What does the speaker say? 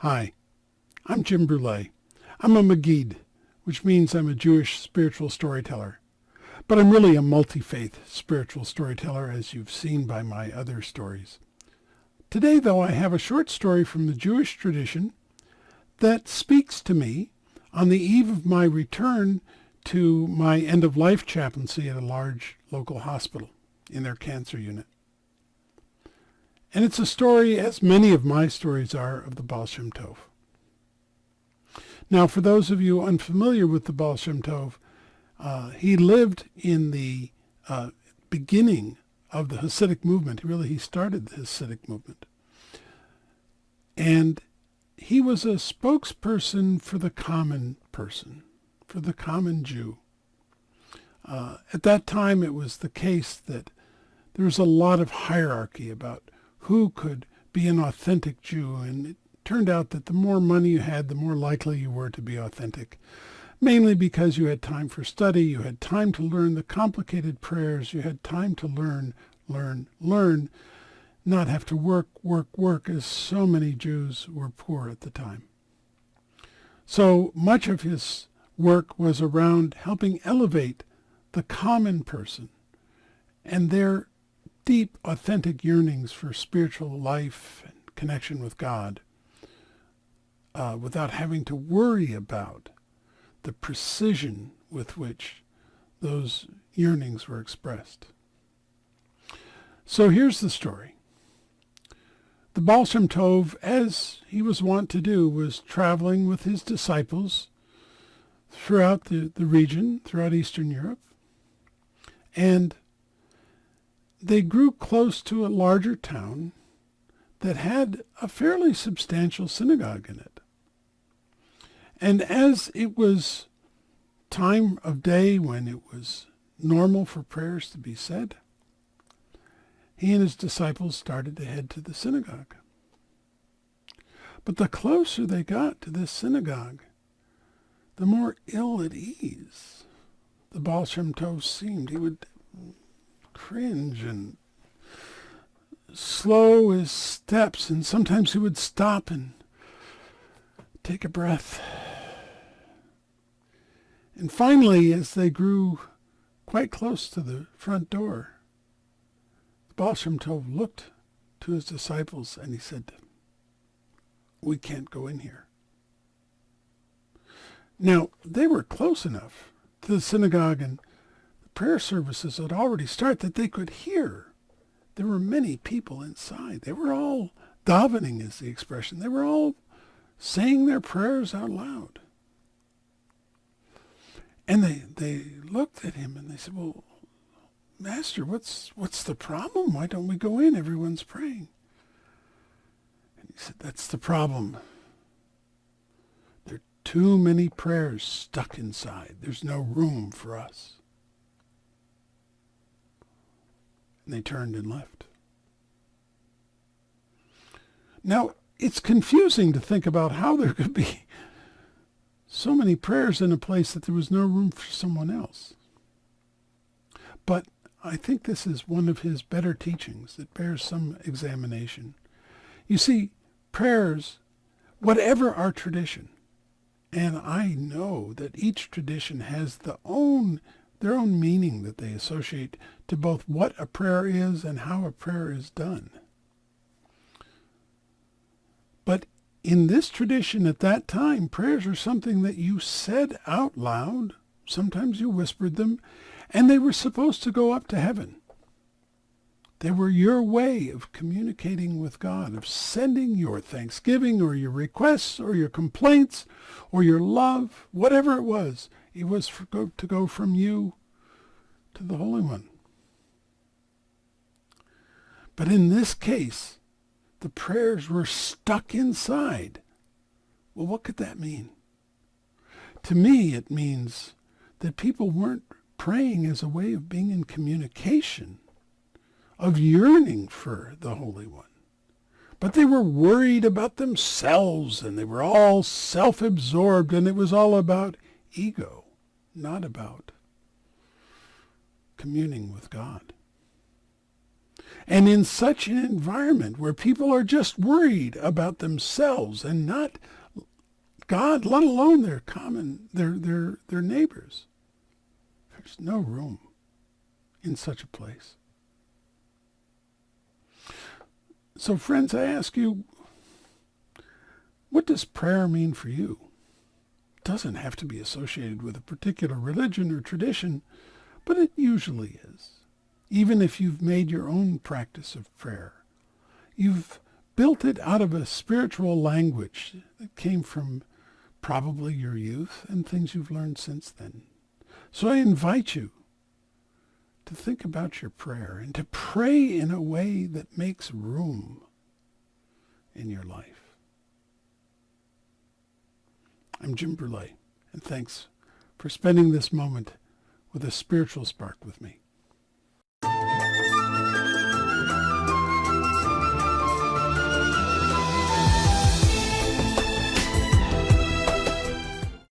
Hi, I'm Jim Brule. I'm a Magid, which means I'm a Jewish spiritual storyteller. But I'm really a multi-faith spiritual storyteller, as you've seen by my other stories. Today, though, I have a short story from the Jewish tradition that speaks to me on the eve of my return to my end-of-life chaplaincy at a large local hospital in their cancer unit. And it's a story, as many of my stories are, of the Baal Shem Tov. Now, for those of you unfamiliar with the Baal Shem Tov, he lived in the beginning of the Hasidic movement. He started the Hasidic movement. And he was a spokesperson for the common person, for the common Jew. At that time, it was the case that there was a lot of hierarchy about who could be an authentic Jew, and it turned out that the more money you had, the more likely you were to be authentic, mainly because you had time for study, you had time to learn the complicated prayers, you had time to learn, not have to work, as so many Jews were poor at the time. So much of his work was around helping elevate the common person and their deep, authentic yearnings for spiritual life and connection with God, without having to worry about the precision with which those yearnings were expressed. So here's the story. The Baal Shem Tov, as he was wont to do, was traveling with his disciples throughout the region, throughout Eastern Europe, and they grew close to a larger town that had a fairly substantial synagogue in it. And as it was time of day when it was normal for prayers to be said, he and his disciples started to head to the synagogue. But the closer they got to this synagogue, the more ill at ease the Baal Shem Tov seemed. He would cringe and slow his steps, and sometimes he would stop and take a breath. And finally, as they grew quite close to the front door, the Baal Shem Tov looked to his disciples and he said, "We can't go in here." Now, they were close enough to the synagogue and prayer services had already started that they could hear. There were many people inside. They were all davening, is the expression. They were all saying their prayers out loud. And they looked at him and they said, "Well, Master, what's the problem? Why don't we go in? Everyone's praying." And he said, "That's the problem. There are too many prayers stuck inside. There's no room for us." And they turned and left. Now, it's confusing to think about how there could be so many prayers in a place that there was no room for someone else. But I think this is one of his better teachings that bears some examination. You see, prayers, whatever our tradition, and I know that each tradition has their own meaning that they associate to both what a prayer is and how a prayer is done. But in this tradition at that time, prayers are something that you said out loud. Sometimes you whispered them, and they were supposed to go up to heaven. They were your way of communicating with God, of sending your thanksgiving or your requests or your complaints or your love, whatever it was. It was to go from you to the Holy One. But in this case, the prayers were stuck inside. Well, what could that mean? To me, it means that people weren't praying as a way of being in communication, of yearning for the Holy One. But they were worried about themselves, and they were all self-absorbed, and it was all about ego, not about communing with God. And in such an environment where people are just worried about themselves and not God, let alone their neighbors, there's no room in such a place. So friends, I ask you, what does prayer mean for you? It doesn't have to be associated with a particular religion or tradition, but it usually is. Even if you've made your own practice of prayer, you've built it out of a spiritual language that came from probably your youth and things you've learned since then. So I invite you to think about your prayer and to pray in a way that makes room in your life. I'm Jim Brulé, and thanks for spending this moment with a spiritual spark with me.